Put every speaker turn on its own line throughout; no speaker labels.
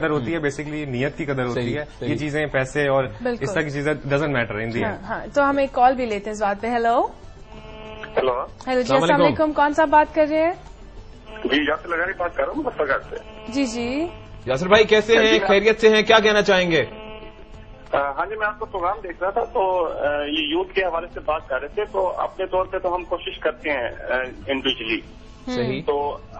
قدر ہوتی ہے، بیسکلی نیت کی قدر ہوتی ہے. یہ چیزیں پیسے اور اس طرح کی چیزیں doesn't matter in the end.
ہاں تو ہم ایک کال بھی لیتے ہیں اس بات پہ. ہیلو
ہیلو
جی السلام علیکم. کون صاحب بات کر رہے ہیں؟
جی یاسر لگانی بات کر رہا ہوں مفرگھر سے.
جی جی
یاسر بھائی کیسے ہیں؟ خیریت سے ہیں؟ کیا کہنا چاہیں گے؟
ہاں جی میں آپ کا پروگرام دیکھ رہا تھا تو یہ یوتھ کے حوالے سے بات کر رہے تھے. تو اپنے طور پہ تو ہم کوشش کرتے ہیں انڈیویجلی.
صحیح.
تو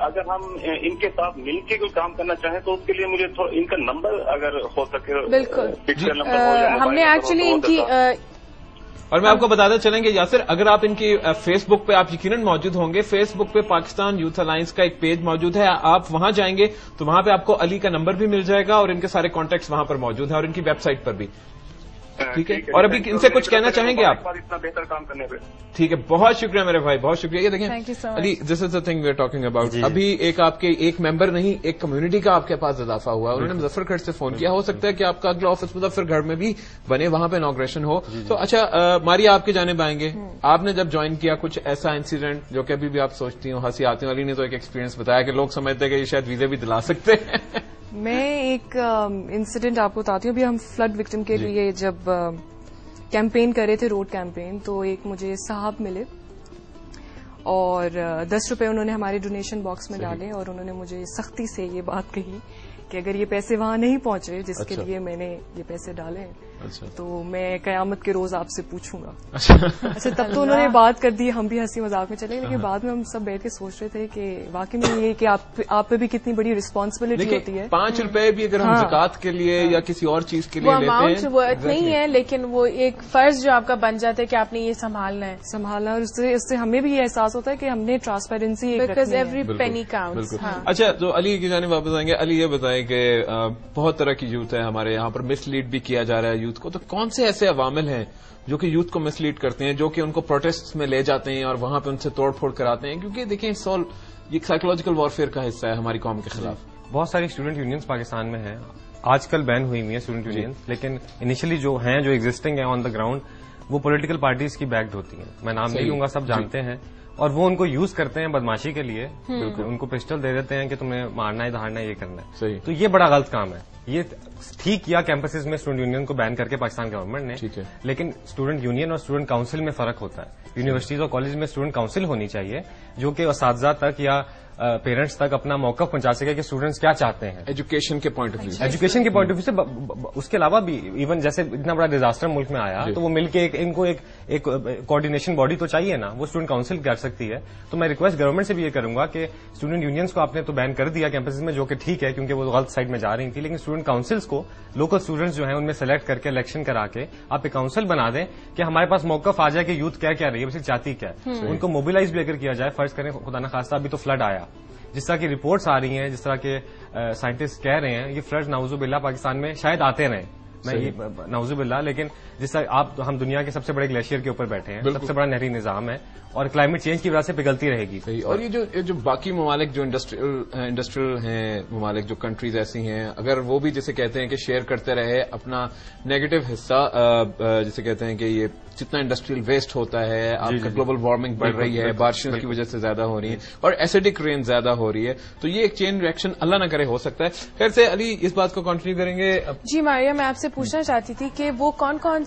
اگر ہم ان کے ساتھ مل کے کوئی کام کرنا چاہیں تو اس کے لیے مجھے ان کا نمبر اگر ہو سکے.
بالکل
نمبر
ہم نے ایکچولی ان کی
اور میں آپ کو بتاتے چلیں گے یاسر، اگر آپ ان کی فیس بک پہ آپ یقیناً موجود ہوں گے. فیس بک پہ پاکستان یوتھ الائنس کا ایک پیج موجود ہے. آپ وہاں جائیں گے تو وہاں پہ آپ کو علی کا نمبر بھی مل جائے گا اور ان کے سارے کانٹیکٹس وہاں پر موجود ہیں اور ان کی ویب سائٹ پر بھی. ٹھیک ہے. اور ابھی ان سے کچھ کہنا چاہیں گے آپ؟
اتنا بہتر کام کرنے پہ
ٹھیک ہے. بہت شکریہ میرے بھائی، بہت شکریہ. یہ دیکھیں
Thank you so much.
Ali, this is the thing we are talking about. ابھی آپ کے ایک ممبر نہیں، ایک کمیونٹی کا آپ کے پاس اضافہ ہوا. انہوں نے مظفر گڑھ سے فون کیا. ہو سکتا ہے کہ آپ کا اگلا آفس مظفر گڑھ میں بھی بنے، وہاں پہ انوگریشن ہو. تو اچھا ماریا آپ کی جانب آئیں گے. آپ نے جب جوائن کیا کچھ ایسا انسیڈنٹ جو کہ ابھی بھی آپ سوچتی ہوں ہنسی آتی ہوں؟ علی نے تو ایک ایکسپیرینس بتایا کہ لوگ سمجھتے ہیں کہ یہ شاید ویزے بھی دلا سکتے ہیں.
میں ایک انسیڈنٹ آپ کو بتاتی ہوں. ابھی ہم فلڈ وکٹم کے لیے جب کیمپین کر رہے تھے، روڈ کیمپین، تو ایک مجھے صاحب ملے اور 10 روپے انہوں نے ہمارے ڈونیشن باکس میں ڈالے اور انہوں نے مجھے سختی سے یہ بات کہی کہ اگر یہ پیسے وہاں نہیں پہنچے جس کے لیے میں نے یہ پیسے ڈالے تو میں قیامت کے روز آپ سے پوچھوں گا. اچھا تب تو انہوں نے بات کر دی، ہم بھی ہنسی مذاق میں چلے، لیکن بعد میں ہم سب بیٹھ کے سوچ رہے تھے کہ واقعی میں یہ کہ آپ پہ بھی کتنی بڑی رسپانسبلٹی ہوتی ہے.
5 روپے بھی اگر ہم زکوٰۃ کے لیے یا کسی اور چیز کے لیے
وہ
لیتے
اماؤنٹ
ہیں
وہ نہیں ہے، لیکن وہ ایک فرض جو آپ کا بن جاتا ہے کہ آپ نے یہ سنبھالنا ہے
اور اس سے ہمیں بھی یہ احساس ہوتا ہے کہ ہم نے ٹرانسپیرنسی
بیکاز ایوری پینی کاؤنٹس.
اچھا تو علی کی جانب واپس آئیں گے. علی یہ بتائیں کہ بہت طرح کی یوتھ ہے ہمارے یہاں پر، مس لیڈ بھی کیا جا رہا ہے یوتھ کو. تو کون سے ایسے عوامل ہیں جو کہ یوتھ کو مس لیڈ کرتے ہیں، جو کہ ان کو پروٹیسٹ میں لے جاتے ہیں اور وہاں پہ ان سے توڑ پھوڑ کراتے ہیں؟ کیونکہ دیکھیں یہ سائیکولوجیکل وارفیئر کا حصہ ہے ہماری قوم کے خلاف.
بہت ساری اسٹوڈنٹ یونینز پاکستان میں ہیں، آج کل بین ہوئی ہوئی ہیں اسٹوڈنٹ یونینز، لیکن انیشلی جو ہیں جو ایگزسٹنگ ہیں آن دا گراؤنڈ وہ پولیٹیکل پارٹیز کی بیکڈ ہوتی ہیں. میں نام نہیں لوں گا، سب جانتے ہیں. اور وہ ان کو یوز کرتے ہیں بدماشی کے لیے. ان کو پسٹل دے دیتے ہیں کہ تمہیں مارنا ہے، دھاڑنا ہے، یہ کرنا ہے. تو یہ بڑا غلط کام ہے. یہ ٹھیک کیا کیمپسز میں اسٹوڈنٹ یونین کو بین کر کے پاکستان گورنمنٹ نے، لیکن اسٹوڈنٹ یونین اور اسٹوڈنٹ کاؤنسل میں فرق ہوتا ہے. یونیورسٹیز اور کالج میں اسٹوڈنٹ کاؤنسل ہونی چاہیے جو کہ اساتذہ تک یا پیرنٹس تک اپنا موقف پہنچا سکے کہ اسٹوڈنٹس کیا چاہتے ہیں
ایجوکیشن کے پوائنٹ آف ویو.
ایجوکیشن کے پوائنٹ آف ویو سے اس کے علاوہ بھی ایون جیسے اتنا بڑا ڈیزاسٹر ملک میں آیا تو وہ مل کے ان کو ایک کوآرڈینیشن باڈی تو چاہیے نا، وہ اسٹوڈنٹ کاؤنسل کر سکتی ہے. تو میں ریکویسٹ گورنمنٹ سے بھی یہ کروں گا کہ اسٹوڈنٹ یونینس کو آپ نے تو بین کر دیا کیمپسز میں، جو کہ ٹھیک ہے کیونکہ وہ غلط سائڈ میں جا رہی تھی، لیکن اسٹوڈنٹ کاؤنسلس کو لوکل اسٹوڈنٹس جو ہیں ان میں سلیکٹ کر کے الیکشن کرا کے آپ ایک کاؤنسل بنا دیں کہ ہمارے پاس موقف آ جائے کہ یوتھ کیا رہی ہے، بس چاہتی کیا ہے. ان کو موبلائز بھی اگر کیا جائے، فرض کریں خدا نخواستہ ابھی تو فلڈ آیا، جس طرح کی رپورٹس آ رہی ہیں، جس طرح کے سائنٹسٹ کہہ رہے ہیں، یہ فلڈ نعوذ باللہ پاکستان میں شاید آتے رہیں، میں یہ نعوذ باللہ، لیکن جس طرح ہم دنیا کے سب سے بڑے گلیشیئر کے اوپر بیٹھے ہیں، سب سے بڑا نہری نظام ہے اور کلائمیٹ چینج کی وجہ سے پگھلتی رہے گی.
اور یہ جو باقی ممالک جو انڈسٹریل ہیں ممالک، جو کنٹریز ایسی ہیں، اگر وہ بھی جسے کہتے ہیں کہ شیئر کرتے رہے اپنا نیگیٹو حصہ، جسے کہتے ہیں کہ یہ جتنا انڈسٹریل ویسٹ ہوتا ہے، آپ کا گلوبل وارمنگ بڑھ رہی ہے، بارشوں کی وجہ سے زیادہ ہو رہی ہے اور ایسیڈک رین زیادہ ہو رہی ہے، تو یہ ایک چین ریئیکشن اللہ نہ کرے ہو سکتا ہے. خیر سے علی اس بات کو کنٹینیو کریں گے.
جی ماریا، میں آپ سے پوچھنا چاہتی تھی کہ وہ کون کون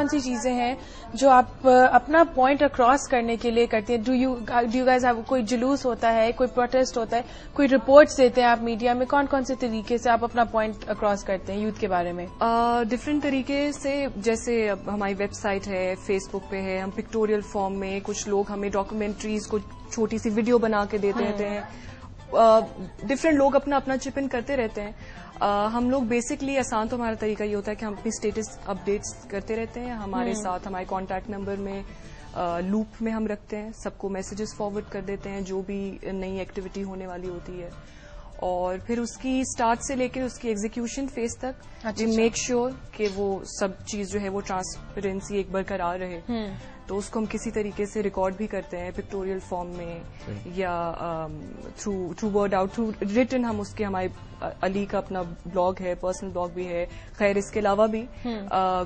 سی چیزیں ہیں جو آپ اپنا پوائنٹ اکراس کرنے کے لیے کرتے ہیں؟ ڈو یو گائز ہیو، کوئی جلوس ہوتا ہے، کوئی پروٹیسٹ ہوتا ہے، کوئی رپورٹس دیتے ہیں آپ میڈیا میں، کون سے طریقے سے آپ اپنا پوائنٹ اکراس کرتے ہیں یوتھ کے بارے میں؟
ڈفرینٹ طریقے سے، جیسے ہماری ویب سائٹ ہے، فیس بک پہ ہے، ہم پکٹوریل فارم میں، کچھ لوگ ہمیں ڈاکومنٹریز کو چھوٹی سی ویڈیو بنا کے دیتے رہتے ہیں. ڈفرینٹ لوگ اپنا چپ ان کرتے رہتے ہیں. ہم لوگ بیسکلی آسان تو ہمارا طریقہ یہ ہوتا ہے کہ ہم اپنی اسٹیٹس اپڈیٹس کرتے رہتے ہیں. ہمارے ساتھ ہمارے کانٹیکٹ نمبر میں لوپ میں ہم رکھتے ہیں، سب کو میسیجز فارورڈ کر دیتے ہیں جو بھی نئی ایکٹیویٹی ہونے والی ہوتی ہے، اور پھر اس کی اسٹارٹ سے لے کے اس کی ایگزیکیوشن فیز تک وی میک شیور کہ وہ سب چیز جو ہے وہ ٹرانسپیرنسی ایک برقرار رہے. تو اس کو ہم کسی طریقے سے ریکارڈ بھی کرتے ہیں پکٹوریل فارم میں یا through word out, through return. ہم اس کے ہمارے علی کا اپنا بلاگ ہے، پرسنل بلاگ بھی ہے. خیر اس کے علاوہ بھی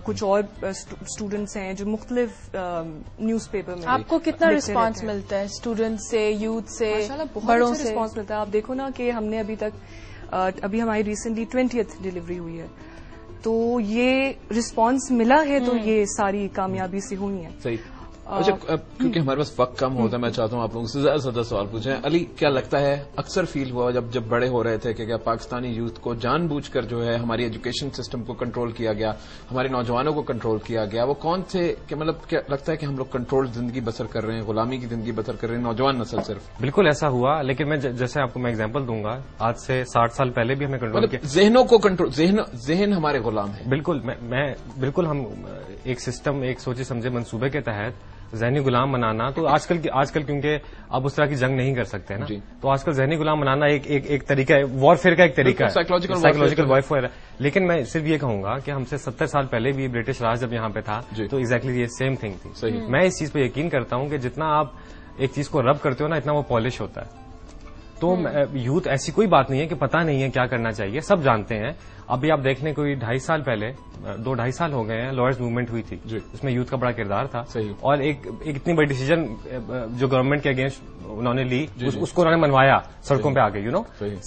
کچھ اور اسٹوڈنٹس ہیں جو مختلف نیوز پیپر میں.
آپ کو کتنا رسپانس ملتا ہے اسٹوڈنٹ سے، یوتھ سے، بڑوں سے؟
رسپانس ملتا ہے. آپ دیکھو نا کہ ہم نے ابھی تک ابھی ہماری ریسنٹلی 20th ڈلیوری ہوئی ہے. تو یہ رسپانس ملا ہے تو یہ ساری کامیابی سے ہوئی ہیں.
صحیح. اچھا, کیونکہ ہمارے پاس وقت کم ہوتا ہے, میں چاہتا ہوں آپ لوگوں سے زیادہ سے زیادہ سوال پوچھیں. علی, کیا لگتا ہے, اکثر فیل ہوا جب بڑے ہو رہے تھے کہ کیا پاکستانی یوتھ کو جان بوجھ کر جو ہے ہماری ایجوکیشن سسٹم کو کنٹرول کیا گیا, ہمارے نوجوانوں کو کنٹرول کیا گیا, وہ کون تھے کہ مطلب کیا لگتا ہے کہ ہم لوگ کنٹرول زندگی بسر کر رہے ہیں, غلامی کی زندگی بسر کر رہے ہیں, نوجوان نسل صرف؟
بالکل ایسا ہوا, لیکن میں جیسے آپ کو میں ایگزامپل دوں گا, آج سے 60 سال پہلے بھی ہمیں کنٹرول کیا,
ذہنوں کو کنٹرول, ذہن ہمارے غلام ہے.
بالکل بالکل ہم ایک سسٹم, ایک سوچے سمجھے منصوبے کے تحت ذہنی غلام بنانا, تو آج کل کیونکہ اب اس طرح کی جنگ نہیں کر سکتے نا, تو آج کل ذہنی غلام بنانا ایک طریقہ ہے, وارفیئر کا ایک طریقہ ہے, سائیکولوجیکل وارفیئر ہے. لیکن میں صرف یہ کہوں گا کہ ہم سے 70 سال پہلے بھی برٹش راج جب یہاں پہ تھا تو ایگزیکٹلی یہ سیم تھنگ تھی. میں اس چیز پہ یقین کرتا ہوں کہ جتنا آپ ایک چیز کو رب کرتے ہو نا, اتنا وہ پالش ہوتا ہے. تو یوتھ ایسی کوئی بات نہیں ہے کہ پتہ نہیں ہے کیا کرنا چاہیے, سب جانتے ہیں. ابھی آپ دیکھ لیں کوئی 2.5 سال پہلے, 2-2.5 سال ہو گئے ہیں, لائرز موومنٹ ہوئی تھی, اس میں یوتھ کا بڑا کردار تھا. اور ایک اتنی بڑی ڈیسیجن جو گورنمنٹ کے اگینسٹ انہوں نے لی, اس کو انہوں نے منوایا سڑکوں پہ آگے,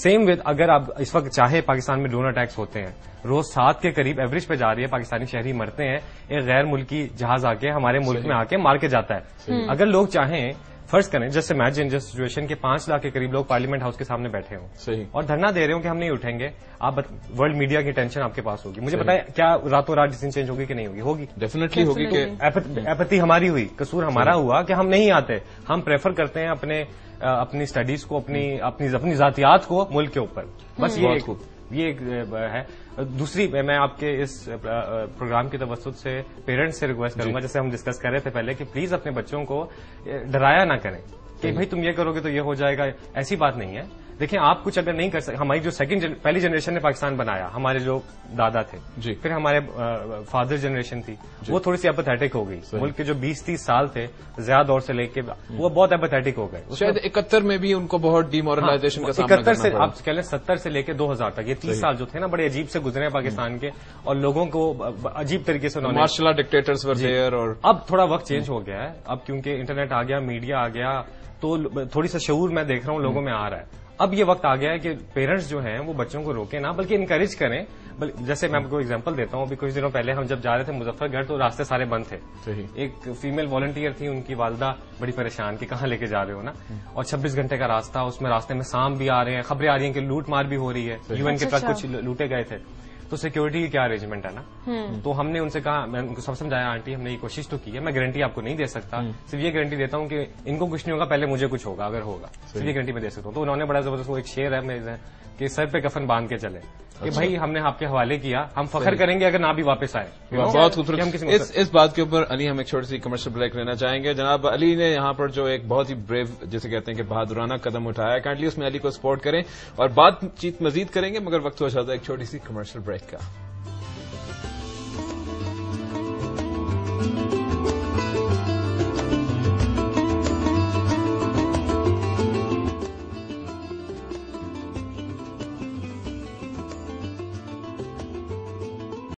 سیم ود اگر آپ اس وقت چاہے پاکستان میں ڈرون اٹیکس ہوتے ہیں, روز 7 کے قریب ایوریج پہ جا رہی ہے, پاکستانی شہری مرتے ہیں, ایک غیر ملکی جہاز آ کے ہمارے ملک میں آ کے مار کے جاتا ہے. اگر لوگ چاہیں, فرض کریں جسٹ امیجن جس سچویشن کے 5 لاکھ کے قریب لوگ پارلیمنٹ ہاؤس کے سامنے بیٹھے ہوں اور دھرنا دے رہے ہوں کہ ہم نہیں اٹھیں گے, آپ ورلڈ میڈیا کی ٹینشن آپ کے پاس ہوگی. مجھے بتائیں کیا راتوں رات ڈیسیژن چینج ہوگی کہ نہیں ہوگی؟ ڈیفینیٹلی ہوگی. کہ ایپتھی ہماری ہوئی, قصور ہمارا ہوا کہ ہم نہیں آتے. ہم پریفر کرتے ہیں اپنی اسٹڈیز کو, اپنی ذاتیات کو ملک کے اوپر. بس یہ ہے. دوسری, میں آپ کے اس پروگرام کی توسط سے پیرنٹس سے ریکویسٹ کروں گا, جیسے ہم ڈسکس کر رہے تھے پہلے, کہ پلیز اپنے بچوں کو ڈرایا نہ کریں کہ بھائی تم یہ کرو گے تو یہ ہو جائے گا. ایسی بات نہیں ہے. دیکھیں, آپ کچھ اگر نہیں کر سکتے, ہماری جو پہلی جنریشن نے پاکستان بنایا, ہمارے جو دادا تھے, پھر ہمارے فادر جنریشن تھی, وہ تھوڑی سی ایپیتھیٹک ہو گئی. ملک کے جو 20-30 سال تھے زیادہ دور سے لے کے, وہ بہت ایپیتھیٹک ہو گئے.
شاید 71 میں بھی ان کو بہت ڈی مورلائزیشن کا سامنا کرنا پڑا.
71 سے آپ کہہ لیں 70 سے لے کے 2000 تک, یہ 30 سال جو تھے نا, بڑے عجیب سے گزرے ہیں پاکستان کے, اور لوگوں کو عجیب طریقے سے
martial law dictators were there. اور
اب تھوڑا وقت چینج ہو گیا ہے, اب کیونکہ انٹرنیٹ آ گیا, میڈیا آ گیا, تو تھوڑی سا شعور میں دیکھ رہا ہوں لوگوں میں آ رہا ہے. اب یہ وقت آ گیا ہے کہ پیرنٹس جو ہیں وہ بچوں کو روکیں نہ, بلکہ انکریج کریں. جیسے میں آپ کو ایگزامپل دیتا ہوں, ابھی کچھ دنوں پہلے ہم جب جا رہے تھے مظفر گڑھ, تو راستے سارے بند تھے. ایک فیمل والنٹیئر تھی, ان کی والدہ بڑی پریشان کہ کہاں لے کے جا رہے ہو نا, اور 26 گھنٹے کا راستہ, اس میں راستے میں سانپ بھی آ رہے ہیں, خبریں آ رہی ہیں کہ لوٹ مار بھی ہو رہی ہے, UN کے ٹرک کچھ لوٹے گئے تھے. تو سیکورٹی کی کیا ارینجمنٹ ہے نا. تو ہم نے ان سے کہا, میں ان کو سب سمجھایا, آنٹی ہم نے یہ کوشش تو کی ہے, میں گارنٹی آپ کو نہیں دے سکتا, صرف یہ گارنٹی دیتا ہوں کہ ان کو کچھ نہیں ہوگا, پہلے مجھے کچھ ہوگا اگر ہوگا, صرف یہ گارنٹی میں دے سکتا ہوں. تو انہوں نے بڑا زبردست, وہ ایک شعر ہے میرے کہ سر پہ کفن باندھ کے چلے, کہ بھائی ہم نے آپ کے حوالے کیا, ہم فخر کریں گے اگر نہ بھی واپس آئے.
بہت خوبصورت. اس بات کے اوپر علی ہم ایک چھوٹی سی کمرشل بریک لینا چاہیں گے. جناب علی نے یہاں پر جو ایک بہت ہی بریو, جسے کہتے ہیں کہ بہادرانہ قدم اٹھایا ہے, کائنڈلی اس میں علی کو سپورٹ کریں, اور بات چیت مزید کریں گے, مگر وقت ہو جاتا ہے ایک چھوٹی سی کمرشل بریک کا.